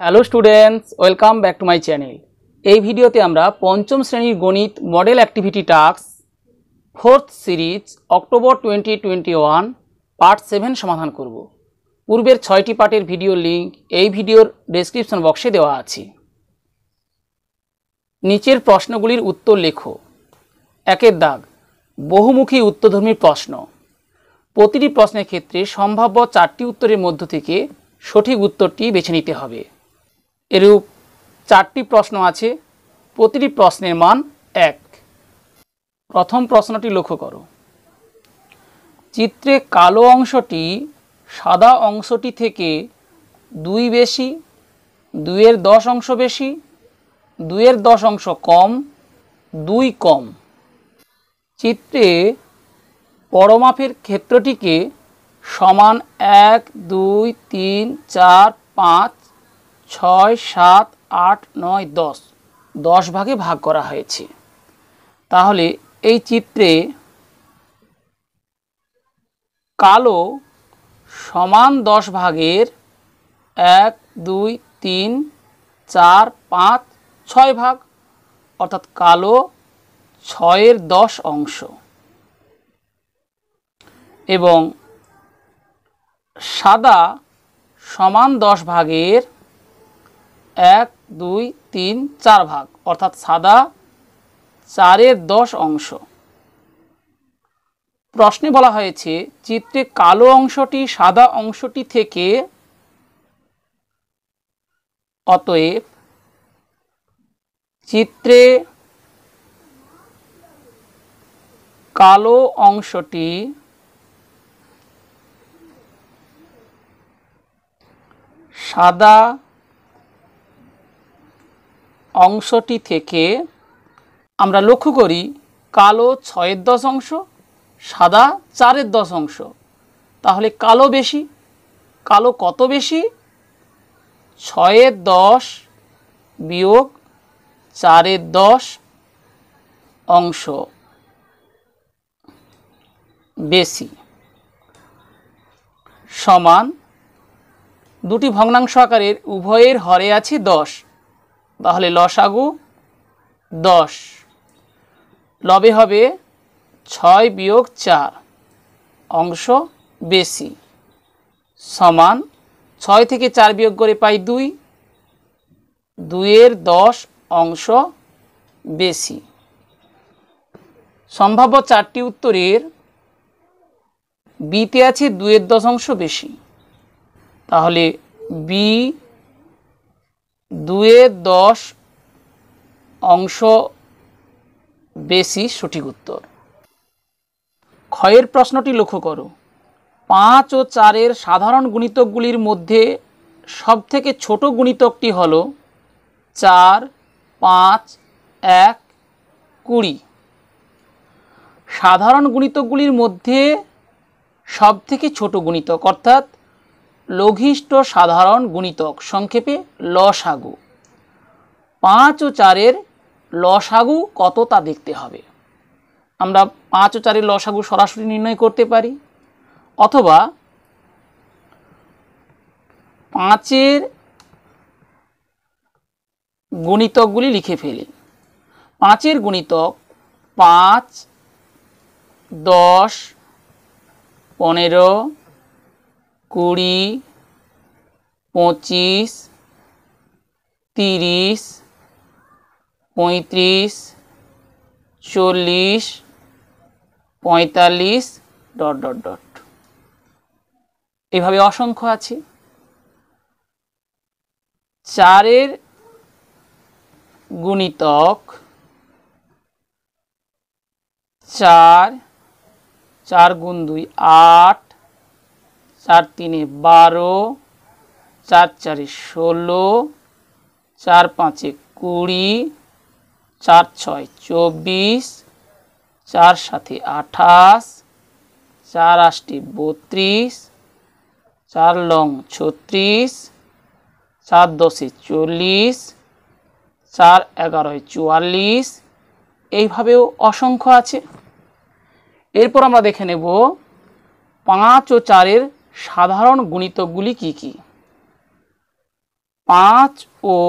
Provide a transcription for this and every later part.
Hello students, welcome back to my channel. এই ভিডিওতে আমরা পঞ্চম শ্রেণীর গণিত model activity task fourth series October 2021 part 7 সমাধান করব। পূর্বের 6টি পার্টের ভিডিও লিঙ্ক এই ভিডিওর ডেসক্রিপশন বক্সে দেওয়া আছে। নিচের প্রশ্নগুলির উত্তর লেখো। একের দাগ, বহুমুখী উত্তরধর্মী প্রশ্ন। প্রতিটি প্রশ্নের ক্ষেত্রে সম্ভাব্য 4টি উত্তরের মধ্য থেকে সঠিক উত্তরটি বেছে নিতে হবে। এরূপ 4টি প্রশ্ন আছে, প্রতিটি প্রশ্নের মান 1। প্রথম প্রশ্নটি লক্ষ্য করো। চিত্রে কালো অংশটি সাদা অংশটি থেকে 2 বেশি, 2-এর 10 অংশ বেশি, 2-এর 10 অংশ কম, 2 কম। চিত্রে পরমাপের ক্ষেত্রটিকে সমান 1, 2, 3, 4, 5, 6, 7, 8, 9, 10 ভাগে ভাগ করা হয়েছে। তাহলে এই চিত্রে কালো সমান 10 ভাগের 1, 2, 3, 4, 5, 6 ভাগ, অর্থাৎ কালো 6-এর 10 অংশ, এবং সাদা সমান 10 ভাগের 1, 2, 3, 4 ভাগ, অর্থাৎ সাদা 4-এর 10 অংশ। প্রশ্নে বলা হয়েছে চিত্রে কালো অংশটি সাদা অংশটি থেকে, অতএব চিত্রে কালো অংশটি সাদা অংশটি থেকে, আমরা লক্ষ্য করি কালো 6-এর 10 অংশ, সাদা 4-এর 10 অংশ। তাহলে কালো বেশি। কালো কত বেশি? 6-এর 10 বিয়োগ 4-এর 10 অংশ বেশি, সমান দুটি ভগ্নাংশ আকারের উভয়ের হরে আছে 10। তাহলে লসাগু 10, লবে হবে 6 বিয়োগ 4 অংশ বেশি, সমান 6 থেকে 4 বিয়োগ করে পাই 2, 2-এর 10 অংশ বেশি। সম্ভাব্য 4টি উত্তরের বিতে আছে 2-এর 10 অংশ বেশি। তাহলে বি 2-এর 10 অংশ বেশি সঠিক উত্তর। ক্ষয়ের প্রশ্নটি লক্ষ্য করো। 5 ও 4-এর সাধারণ গুণিতকগুলির মধ্যে সবথেকে ছোট গুণিতকটি হল 4, 5, 1, 20। সাধারণ গুণিতকগুলির মধ্যে সবথেকে ছোট গুণিতক, অর্থাৎ লঘিষ্ঠ সাধারণ গুণিতক, সংক্ষেপে লসাগু। 5 ও 4-এর লসাগু কত তা দেখতে হবে। আমরা 5 ও 4-এর লসাগু সরাসরি নির্ণয় করতে পারি, অথবা 5-এর গুণিতকগুলি লিখে ফেলি। 5-এর গুণিতক 5, 10, 15, 20, 25, 30, 35, 40, 45 ... এভাবে অসংখ্য আছে। 4-এর গুণিতক 4, 4 গুণ 2 8, 4 3 12, 4 4 16, 4 5 20, 4 6 24, 4 7 28, 4 8 32, 4 9 36, 4 10 40, 4 11 44। এইভাবেও অসংখ্য আছে। এরপর আমরা দেখে নেব 5 ও 4-এর সাধারণ গুণিতকগুলি কি কি। 5 ও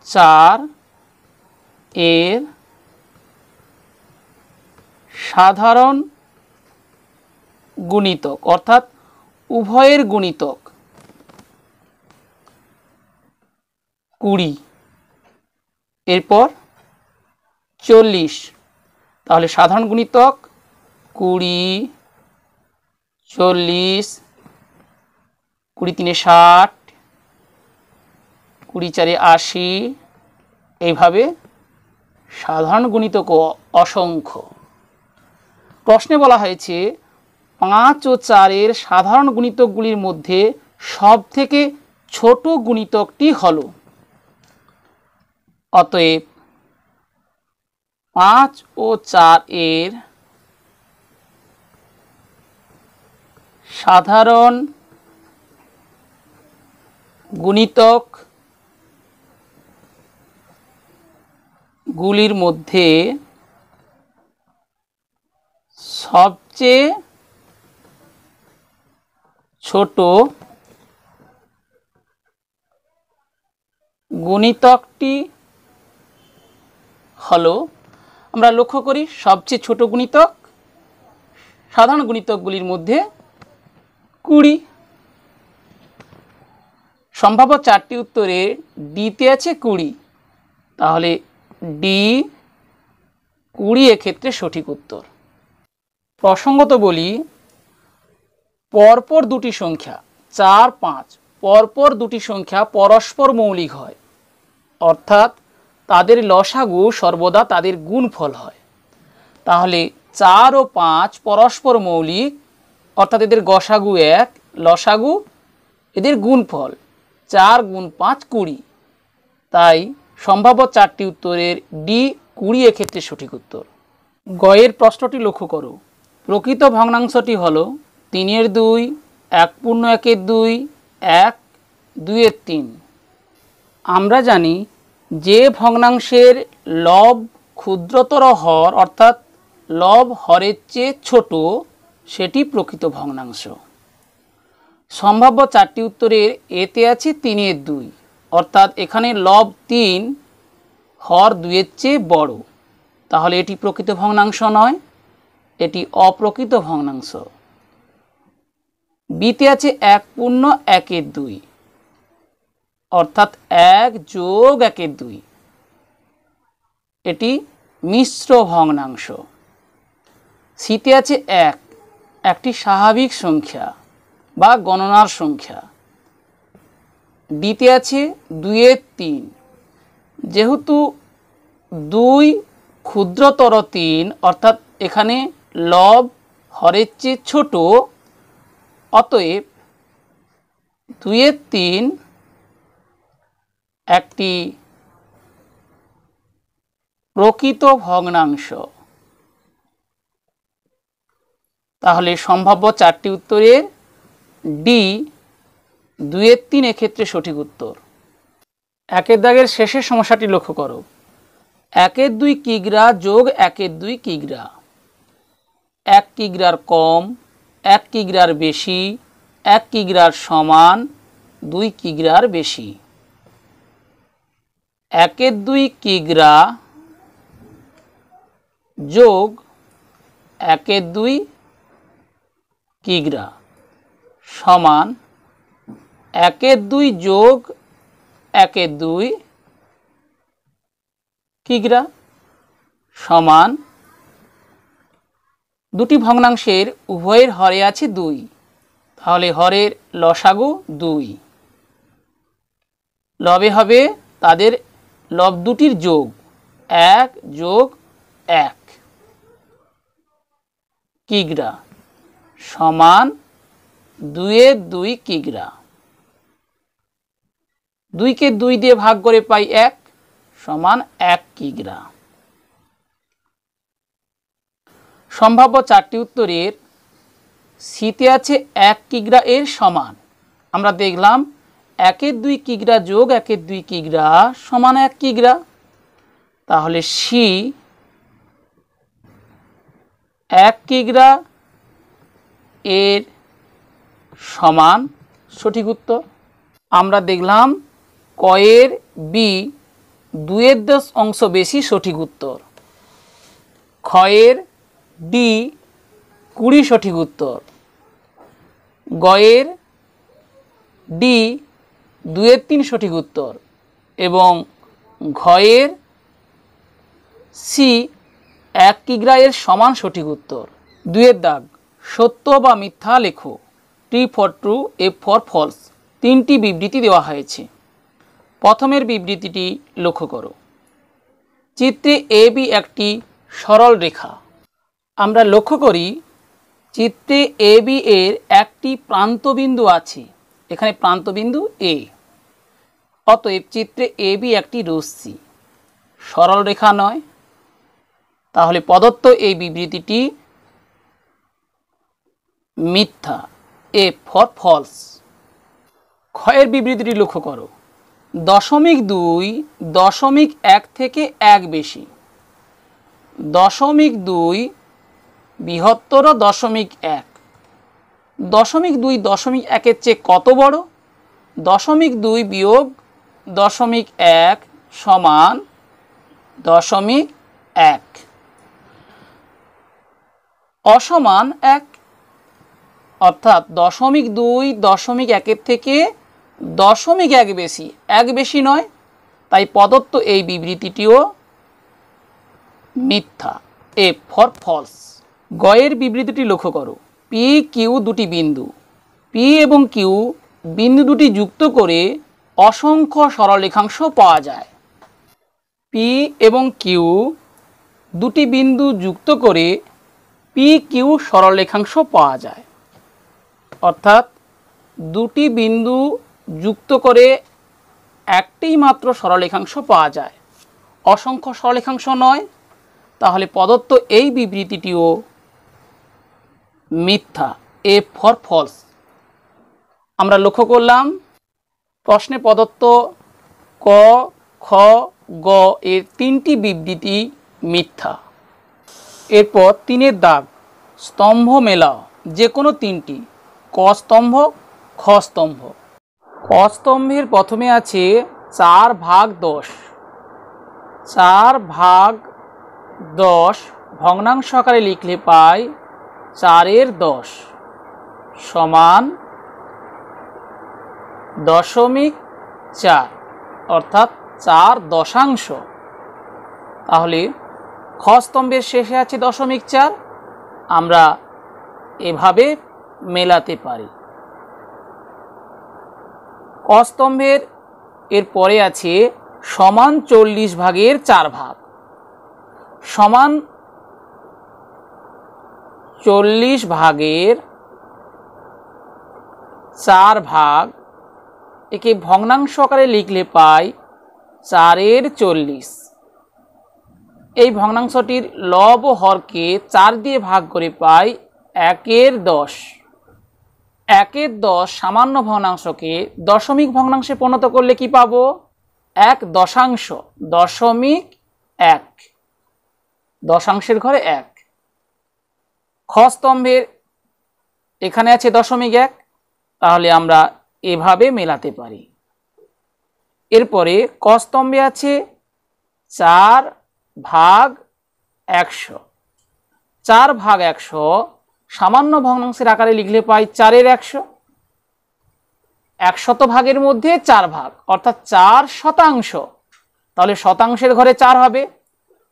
4 এর সাধারণ গুণিতক অর্থাৎ উভয়ের গুণিতক 20, এরপর 40, তাহলে সাধারণ গুণিতক 20, 40, 20 3 60, 20 4 80, এইভাবে সাধারণ গুণিতক অসংখ্য। প্রশ্নে বলা হয়েছে 5 ও 4 এর সাধারণ গুণিতকগুলির মধ্যে সবথেকে ছোট গুণিতকটি হলো। অতএব 5 ও 4 এর সাধারণ গুণিতক গুলির মধ্যে সবচেয়ে ছোট গুণিতকটি হলো, আমরা লক্ষ্য করি সবচেয়ে ছোট গুণিতক সাধারণ গুণিতকগুলির মধ্যে 20। সম্ভাব্য 4টি উত্তরে ডিতে আছে 20, তাহলে ডি 20 এক্ষেত্রে সঠিক উত্তর। প্রসঙ্গত বলি, পরপর দুটি সংখ্যা 4 5 পরপর দুটি সংখ্যা পরস্পর মৌলিক হয়, অর্থাৎ তাদের লসাগু সর্বদা তাদের গুণফল হয়। তাহলে 4 ও 5 পরস্পর মৌলিক, অর্থাৎ এদের গসাগু 1, লসাগু এদের গুণফল 4 গুণ 5 20। তাই সম্ভাব্য 4টি উত্তরের ডি 20 এক্ষেত্রে সঠিক উত্তর। গয়ের প্রশ্নটি লক্ষ্য করো। প্রকৃত ভগ্নাংশটি হলো 3 এর 2, 1.1 এর 2, 1 2 এর 3। আমরা জানি যে ভগ্নাংশের লব ক্ষুদ্রতর হর অর্থাৎ লব হরের চেয়ে ছোট সেটি প্রকৃত ভগ্নাংশ। সম্ভাব্য 4টি উত্তরের এতে আছে 3 এর 2, অর্থাৎ এখানে লব 3 হর 2 এর চেয়ে বড়, তাহলে এটি প্রকৃত ভগ্নাংশ নয়, এটি অপ্রকৃত ভগ্নাংশ। বিতে আছে 1.1 এর 2, অর্থাৎ 1 যোগ 1 এর 2, এটি মিশ্র ভগ্নাংশ। সিতে আছে 1, একটি স্বাভাবিক সংখ্যা বা গণনার সংখ্যা। ডিতে আছে 2 এর 3, যেহেতু 2 ক্ষুদ্রতর 3, অর্থাৎ এখানে লব হরের চেয়ে ছোট, অতএব 2 এর 3 একটি প্রকৃত ভগ্নাংশ। তাহলে সম্ভাব্য 4টি উত্তরের ডি 2 এর 3 এক্ষেত্রে সঠিক উত্তর। 1 এর দাগের শেষের সমস্যাটি লক্ষ্য করো। 1 এর 2 কিগ্রা যোগ 1 এর 2 কিগ্রা, 1 কিগ্রার কম, 1 কিগ্রার বেশি, 1 কিগ্রার সমান, 2 কিগ্রার বেশি। 1 এর 2 কিগ্রা যোগ 1 এর 2 কিগ্রা সমান 1 এর 2 যোগ 1 এর 2 কিগ্রা সমান, দুটি ভগ্নাংশের উভয়ের হরে আছে 2, তাহলে হরের লসাগু 2, লবে হবে তাদের লব দুটির যোগ 1 যোগ 1 কিগ্রা সমান 2 এর 2 কিগ্রা। 2 কে 2 দিয়ে ভাগ করে পাই 1 সমান 1 কিগ্রা। সম্ভাব্য 4টি উত্তরের সিতে আছে 1 কিগ্রা এর সমান। আমরা দেখলাম 1 এর 2 কিগ্রা যোগ 1 এর 2 কিগ্রা সমান 1 কিগ্রা, তাহলে সি 1 কিগ্রা এর সমান সঠিক উত্তর। আমরা দেখলাম কয়ের বি 2/10 অংশ বেশি সঠিক উত্তর। ক্ষয়ের ডি 20 সঠিক উত্তর। গয়ের ডি 2/3 সঠিক উত্তর এবং ঘয়ের সি 1 কিগ্রা এর সমান সঠিক উত্তর। 2 দাগ, সত্য বা মিথ্যা লেখো। T for true, F for false. 3টি বিবৃতি দেওয়া হয়েছে। প্রথমের বিবৃতিটি লক্ষ্য করো। চিত্রে এ বি একটি সরল রেখা। আমরা লক্ষ্য করি চিত্রে এ বি এর একটি প্রান্তবিন্দু আছে, এখানে প্রান্তবিন্দু এ। অতএব চিত্রে এ বি একটি রশ্মি, সরল রেখা নয়। তাহলে প্রদত্ত এই বিবৃতিটি মিথ্যা, এ ফর ফলস। ক্ষয়ের বিবৃতিটি লক্ষ্য করো। 0.2 0.1 থেকে 1 বেশি। 0.2 বৃহত্তর 0.1। 0.2 0.1 চেয়ে কত বড়? 0.2 বিয়োগ 0.1 সমান 0.1। অসমান 1, অর্থাৎ 0.2 0.1 থেকে 0.1 বেশি, 1 বেশি নয়। তাই প্রদত্ত এই বিবৃতিটিও মিথ্যা, এ ফর ফলস। গয়ের বিবৃতিটি লক্ষ্য করো। পি কিউ দুটি বিন্দু, পি এবং কিউ বিন্দু দুটি যুক্ত করে অসংখ্য সরলরেখাংশ পাওয়া যায়। পি এবং কিউ দুটি বিন্দু যুক্ত করে পি কিউ সরলরেখাংশ পাওয়া যায়। অর্থাৎ দুটি বিন্দু যুক্ত করে একটি মাত্র সরলরেখাংশ পাওয়া যায়, অসংখ্য সরলরেখাংশ নয়। তাহলে প্রদত্ত এই বিবৃতিটিও মিথ্যা, এ ফর ফলস। আমরা লক্ষ্য করলাম প্রশ্নে প্রদত্ত ক, খ, গ এর 3টি বিবৃতি মিথ্যা। এরপর 3 দাগ, স্তম্ভ মেলাও, যে কোনো 3টি। ক স্তম্ভ, খ স্তম্ভ। ক স্তম্ভের প্রথমে আছে 4/10। 4/10 ভগ্নাংশ আকারে লিখলে পাই 4/10 সমান 0.4, অর্থাৎ 4 দশাংশ। তাহলে খ স্তম্ভের শেষে আছে 0.4, আমরা এভাবে মেলাতে পারি। ক স্তম্ভের এর পরে আছে সমান 40/4 সমান 40/4 একে ভগ্নাংশ আকারে লিখলে পাই 4/40। এই ভগ্নাংশটির লব ও হরকে 4 দিয়ে ভাগ করে পাই 1/10। 1/10 সামান্য ভগ্নাংশকে দশমিক ভগ্নাংশে পরিণত করলে কি পাবো? 1 দশাংশ, 0.1, দশাংশের ঘরে 1। খ স্তম্ভের এখানে আছে 0.1, তাহলে আমরা এভাবে মেলাতে পারি। এরপরে ক স্তম্ভে আছে 4/100। 4/100 সামান্য ভগ্নাংশের আকারে লিখলে পাই 4/100। 100 ভাগের মধ্যে 4 ভাগ, অর্থাৎ 4 শতাংশ। তাহলে শতাংশের ঘরে 4 হবে,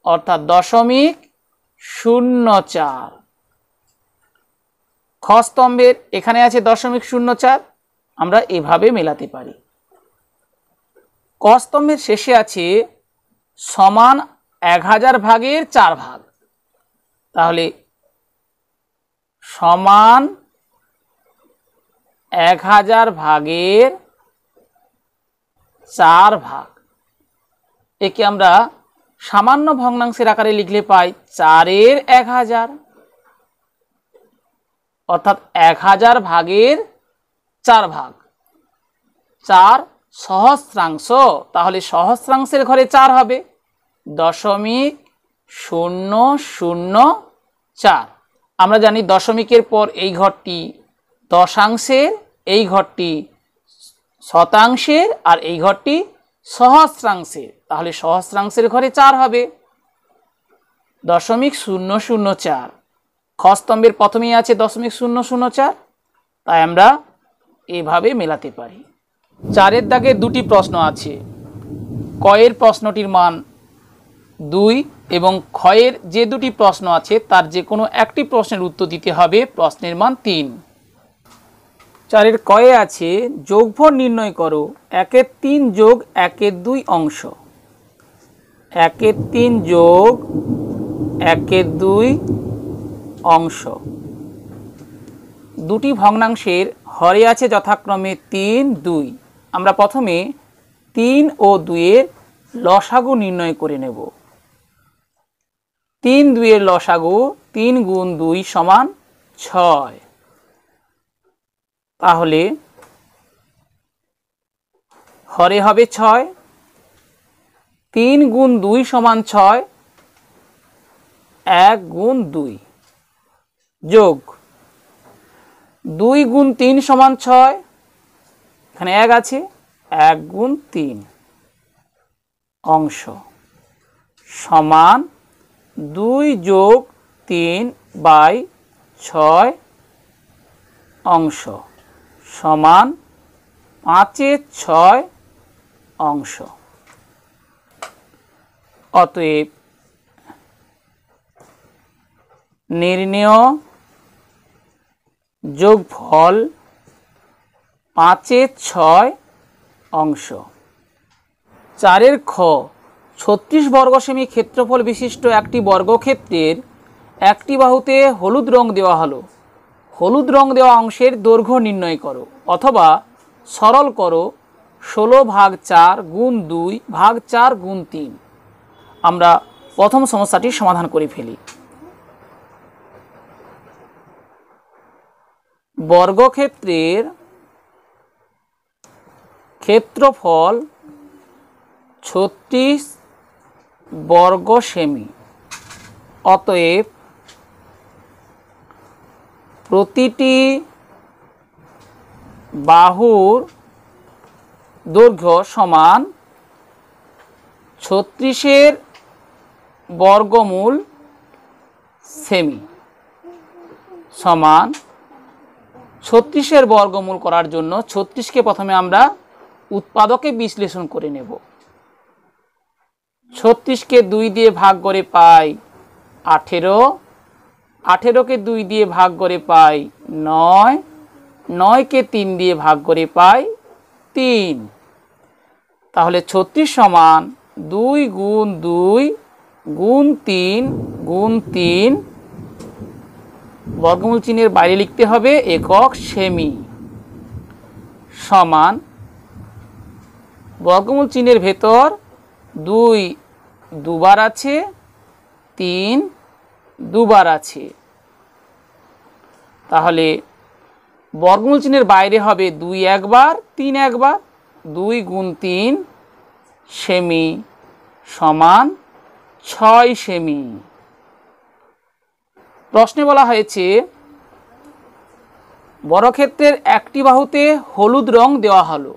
অর্থাৎ 0.04। খ স্তম্ভের এখানে আছে 0.04, আমরা এভাবে মেলাতে পারি। ক স্তম্ভের শেষে আছে সমান 1000/4 তাহলে সমান 1000/4। একে আমরা সামান্য ভগ্নাংশের আকারে লিখলে পাই 4/1000, অর্থাৎ 1000/4। 4 সহস্রাংশ, তাহলে সহস্রাংশের ঘরে 4 হবে, 0.004। আমরা জানি দশমিকের পর এই ঘরটি দশাংশের, এই ঘরটি শতাংশের, আর এই ঘরটি সহস্রাংশের, তাহলে সহস্রাংশের ঘরে 4 হবে, 0.004। খ স্তম্ভের প্রথমেই আছে 0.004, তাই আমরা এভাবে মেলাতে পারি। 4-এর দাগে দুটি প্রশ্ন আছে। কয়ের প্রশ্নটির মান 2 এবং ক্ষয়ের যে দুটি প্রশ্ন আছে তার যে কোনো একটি প্রশ্নের উত্তর দিতে হবে, প্রশ্নের মান 3। 4-এর কয়ে আছে যোগফল নির্ণয় করো 1-এর 3 যোগ 1-এর 2 অংশ। 1-এর 3 যোগ 1-এর 2 অংশ। দুটি ভগ্নাংশের হরে আছে যথাক্রমে 3, 2। আমরা প্রথমে 3 ও 2-এর লসাগু নির্ণয় করে নেব। 3, 2-এর লসাগু 3 গুণ 2 সমান 6। তাহলে হরে হবে 6, 3 গুণ 2 সমান 6, 1 গুণ 2 যোগ 2 গুণ 3 সমান 6, এখানে 1 আছে, 1 গুণ 3 অংশ সমান 2 যোগ 3 বাই 6 অংশ সমান 5-এর 6 অংশ। অতএব নির্ণেয় যোগফল 5-এর 6 অংশ। 4-এর খ 36 বর্গ সেমি ক্ষেত্রফল বিশিষ্ট একটি বর্গক্ষেত্রের একটি বাহুতে হলুদ রং দেওয়া হলো। হলুদ রং দেওয়া অংশের দৈর্ঘ্য নির্ণয় করো, অথবা সরল করো 16/4 গুণ 2 ভাগ 4 গুণ 3। আমরা প্রথম সমস্যাটি সমাধান করে ফেলি। বর্গক্ষেত্রের ক্ষেত্রফল 36 বর্গ সেমি। অতএব প্রতিটি বাহুর দৈর্ঘ্য সমান 36-এর বর্গমূল সেমি সমান 36-এর বর্গমূল করার জন্য 36কে প্রথমে আমরা উৎপাদকে বিশ্লেষণ করে নেব। 36কে 2 দিয়ে ভাগ করে পাই 18, 18কে 2 দিয়ে ভাগ করে পাই 9, 9কে 3 দিয়ে ভাগ করে পাই 3। তাহলে 36 সমান 2 গুণ 2 গুণ 3 গুণ 3, বর্গমূল চিহ্নের বাইরে লিখতে হবে একক সেমি, সমান বর্গমূল চিহ্নের ভেতর 2 দুবার আছে, 3 দুবার আছে। তাহলে বর্গমূল চিহ্নের বাইরে হবে 2 একবার, 3 একবার। 2 গুণ 3 সেমি সমান 6 সেমি। প্রশ্নে বলা হয়েছে বর্গক্ষেত্রের একটি বাহুতে হলুদ রং দেওয়া হলো।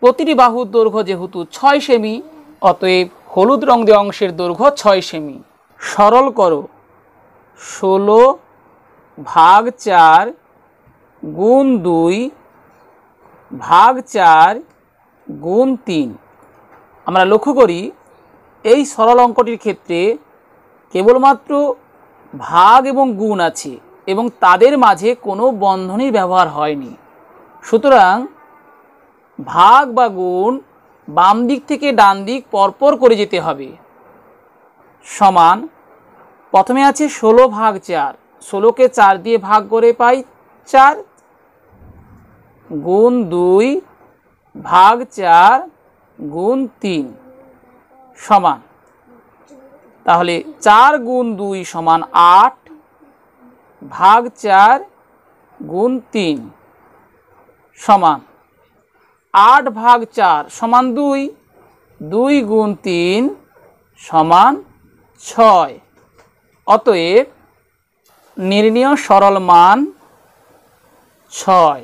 প্রতিটি বাহুর দৈর্ঘ্য যেহেতু 6 সেমি, অতএব হলুদ রং দেওয়া অংশের দৈর্ঘ্য 6 সেমি। সরল করো 16/4 গুণ 2 ভাগ 4 গুণ 3। আমরা লক্ষ্য করি এই সরল অঙ্কটির ক্ষেত্রে কেবলমাত্র ভাগ এবং গুণ আছে এবং তাদের মাঝে কোনো বন্ধনীর ব্যবহার হয়নি। সুতরাং ভাগ বা গুণ বাম দিক থেকে ডান দিক পরপর করে যেতে হবে। সমান প্রথমে আছে 16/4, 16কে 4 দিয়ে ভাগ করে পাই 4, গুণ 2 ভাগ 4 গুণ 3 সমান, তাহলে 4 গুণ 2 সমান 8 ভাগ 4 গুণ 3 সমান 8 ভাগ 4 সমান 2, 2 গুণ 3 সমান 6। অতএব নির্ণেয় সরল মান 6।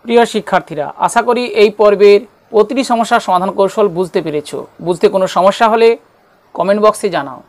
প্রিয় শিক্ষার্থীরা, আশা করি এই পর্বের প্রতিটি সমস্যার সমাধান কৌশল বুঝতে পেরেছো। বুঝতে কোনো সমস্যা হলে কমেন্ট বক্সে জানাও।